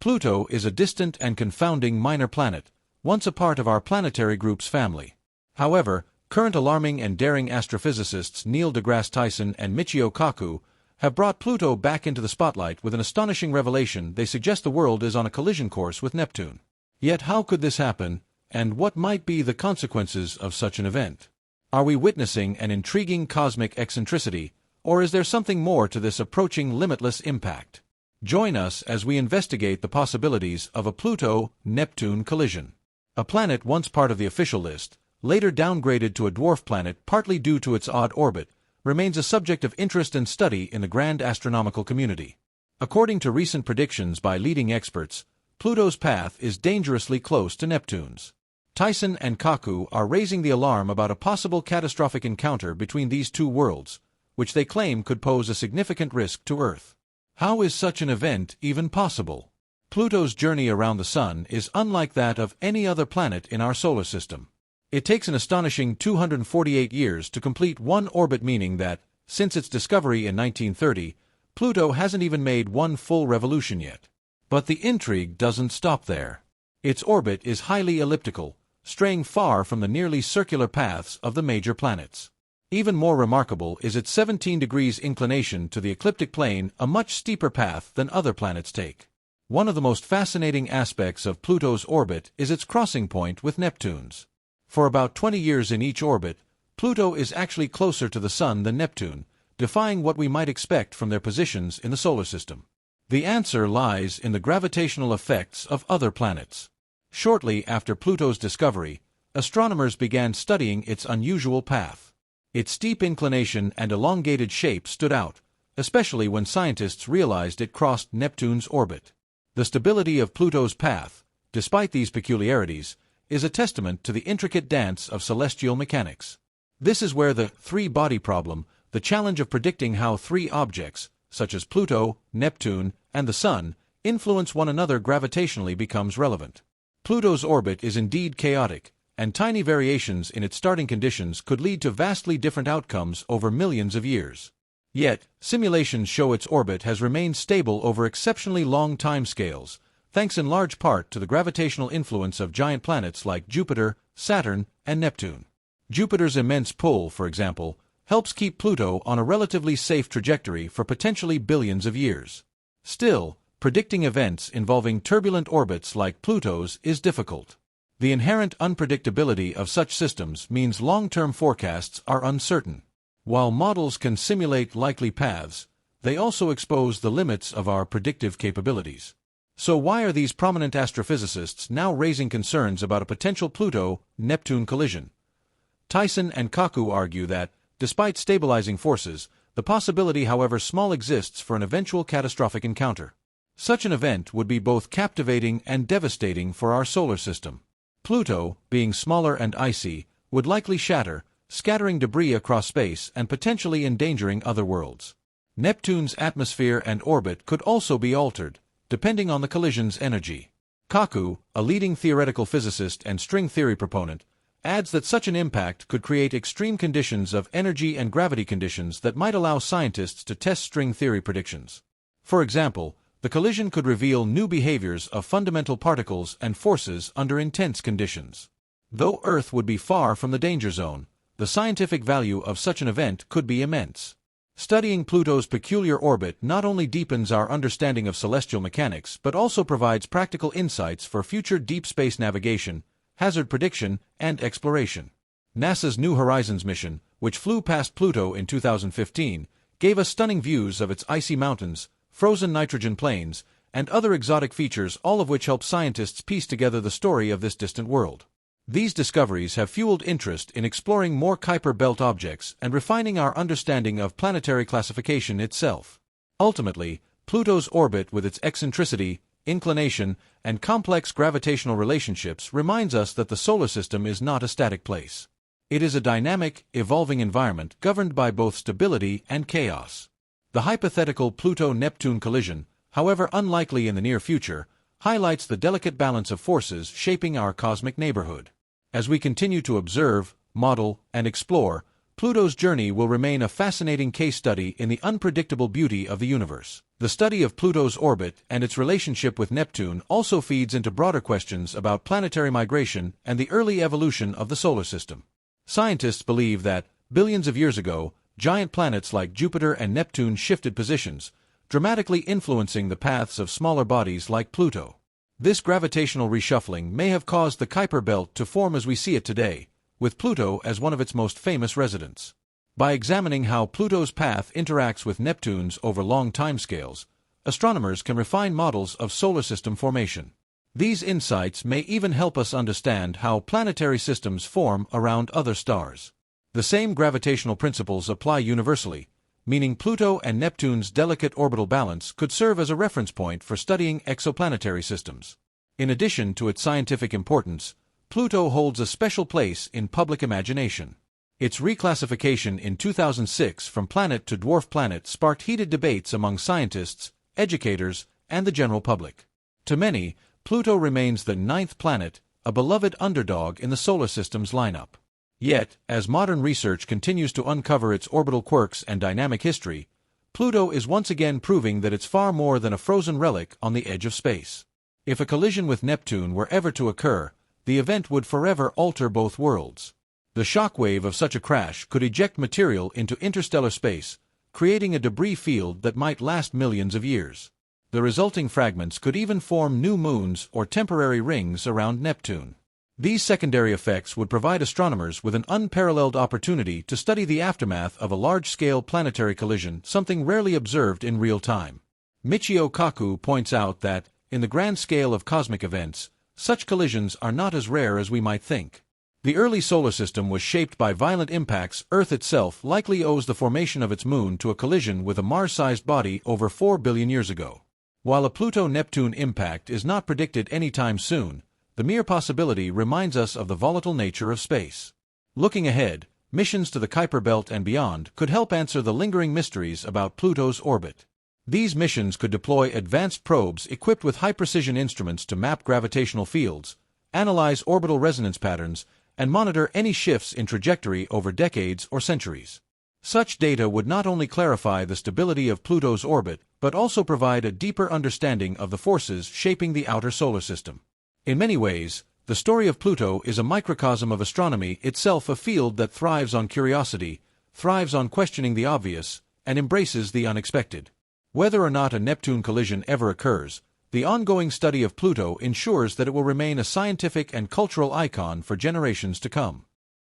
Pluto is a distant and confounding minor planet, once a part of our planetary group's family. However, current alarming and daring astrophysicists Neil deGrasse Tyson and Michio Kaku have brought Pluto back into the spotlight with an astonishing revelation. They suggest the world is on a collision course with Neptune. Yet how could this happen, and what might be the consequences of such an event? Are we witnessing an intriguing cosmic eccentricity, or is there something more to this approaching limitless impact? Join us as we investigate the possibilities of a Pluto-Neptune collision. A planet once part of the official list, later downgraded to a dwarf planet partly due to its odd orbit, remains a subject of interest and study in the grand astronomical community. According to recent predictions by leading experts, Pluto's path is dangerously close to Neptune's. Tyson and Kaku are raising the alarm about a possible catastrophic encounter between these two worlds, which they claim could pose a significant risk to Earth. How is such an event even possible? Pluto's journey around the Sun is unlike that of any other planet in our solar system. It takes an astonishing 248 years to complete one orbit, meaning that, since its discovery in 1930, Pluto hasn't even made one full revolution yet. But the intrigue doesn't stop there. Its orbit is highly elliptical, straying far from the nearly circular paths of the major planets. Even more remarkable is its 17 degrees inclination to the ecliptic plane, a much steeper path than other planets take. One of the most fascinating aspects of Pluto's orbit is its crossing point with Neptune's. For about 20 years in each orbit, Pluto is actually closer to the Sun than Neptune, defying what we might expect from their positions in the solar system. The answer lies in the gravitational effects of other planets. Shortly after Pluto's discovery, astronomers began studying its unusual path. Its steep inclination and elongated shape stood out, especially when scientists realized it crossed Neptune's orbit. The stability of Pluto's path, despite these peculiarities, is a testament to the intricate dance of celestial mechanics. This is where the three-body problem, the challenge of predicting how three objects, such as Pluto, Neptune, and the Sun, influence one another gravitationally becomes relevant. Pluto's orbit is indeed chaotic, and tiny variations in its starting conditions could lead to vastly different outcomes over millions of years. Yet, simulations show its orbit has remained stable over exceptionally long timescales, thanks in large part to the gravitational influence of giant planets like Jupiter, Saturn, and Neptune. Jupiter's immense pull, for example, helps keep Pluto on a relatively safe trajectory for potentially billions of years. Still, predicting events involving turbulent orbits like Pluto's is difficult. The inherent unpredictability of such systems means long-term forecasts are uncertain. While models can simulate likely paths, they also expose the limits of our predictive capabilities. So why are these prominent astrophysicists now raising concerns about a potential Pluto-Neptune collision? Tyson and Kaku argue that, despite stabilizing forces, the possibility, however small, exists for an eventual catastrophic encounter. Such an event would be both captivating and devastating for our solar system. Pluto, being smaller and icy, would likely shatter, scattering debris across space and potentially endangering other worlds. Neptune's atmosphere and orbit could also be altered, depending on the collision's energy. Kaku, a leading theoretical physicist and string theory proponent, adds that such an impact could create extreme conditions of energy and gravity conditions that might allow scientists to test string theory predictions. For example, the collision could reveal new behaviors of fundamental particles and forces under intense conditions. Though Earth would be far from the danger zone, the scientific value of such an event could be immense. Studying Pluto's peculiar orbit not only deepens our understanding of celestial mechanics but also provides practical insights for future deep space navigation, hazard prediction, and exploration. NASA's New Horizons mission, which flew past Pluto in 2015, gave us stunning views of its icy mountains, frozen nitrogen plains, and other exotic features, all of which help scientists piece together the story of this distant world. These discoveries have fueled interest in exploring more Kuiper Belt objects and refining our understanding of planetary classification itself. Ultimately, Pluto's orbit, with its eccentricity, inclination, and complex gravitational relationships, reminds us that the solar system is not a static place. It is a dynamic, evolving environment governed by both stability and chaos. The hypothetical Pluto-Neptune collision, however unlikely in the near future, highlights the delicate balance of forces shaping our cosmic neighborhood. As we continue to observe, model, and explore, Pluto's journey will remain a fascinating case study in the unpredictable beauty of the universe. The study of Pluto's orbit and its relationship with Neptune also feeds into broader questions about planetary migration and the early evolution of the solar system. Scientists believe that, billions of years ago, giant planets like Jupiter and Neptune shifted positions, dramatically influencing the paths of smaller bodies like Pluto. This gravitational reshuffling may have caused the Kuiper Belt to form as we see it today, with Pluto as one of its most famous residents. By examining how Pluto's path interacts with Neptune's over long timescales, astronomers can refine models of solar system formation. These insights may even help us understand how planetary systems form around other stars. The same gravitational principles apply universally, meaning Pluto and Neptune's delicate orbital balance could serve as a reference point for studying exoplanetary systems. In addition to its scientific importance, Pluto holds a special place in public imagination. Its reclassification in 2006 from planet to dwarf planet sparked heated debates among scientists, educators, and the general public. To many, Pluto remains the ninth planet, a beloved underdog in the solar system's lineup. Yet, as modern research continues to uncover its orbital quirks and dynamic history, Pluto is once again proving that it's far more than a frozen relic on the edge of space. If a collision with Neptune were ever to occur, the event would forever alter both worlds. The shockwave of such a crash could eject material into interstellar space, creating a debris field that might last millions of years. The resulting fragments could even form new moons or temporary rings around Neptune. These secondary effects would provide astronomers with an unparalleled opportunity to study the aftermath of a large-scale planetary collision, something rarely observed in real time. Michio Kaku points out that, in the grand scale of cosmic events, such collisions are not as rare as we might think. The early solar system was shaped by violent impacts. Earth itself likely owes the formation of its moon to a collision with a Mars-sized body over 4 billion years ago. While a Pluto-Neptune impact is not predicted anytime soon, the mere possibility reminds us of the volatile nature of space. Looking ahead, missions to the Kuiper Belt and beyond could help answer the lingering mysteries about Pluto's orbit. These missions could deploy advanced probes equipped with high-precision instruments to map gravitational fields, analyze orbital resonance patterns, and monitor any shifts in trajectory over decades or centuries. Such data would not only clarify the stability of Pluto's orbit, but also provide a deeper understanding of the forces shaping the outer solar system. In many ways, the story of Pluto is a microcosm of astronomy itself, a field that thrives on curiosity, thrives on questioning the obvious, and embraces the unexpected. Whether or not a Neptune collision ever occurs, the ongoing study of Pluto ensures that it will remain a scientific and cultural icon for generations to come.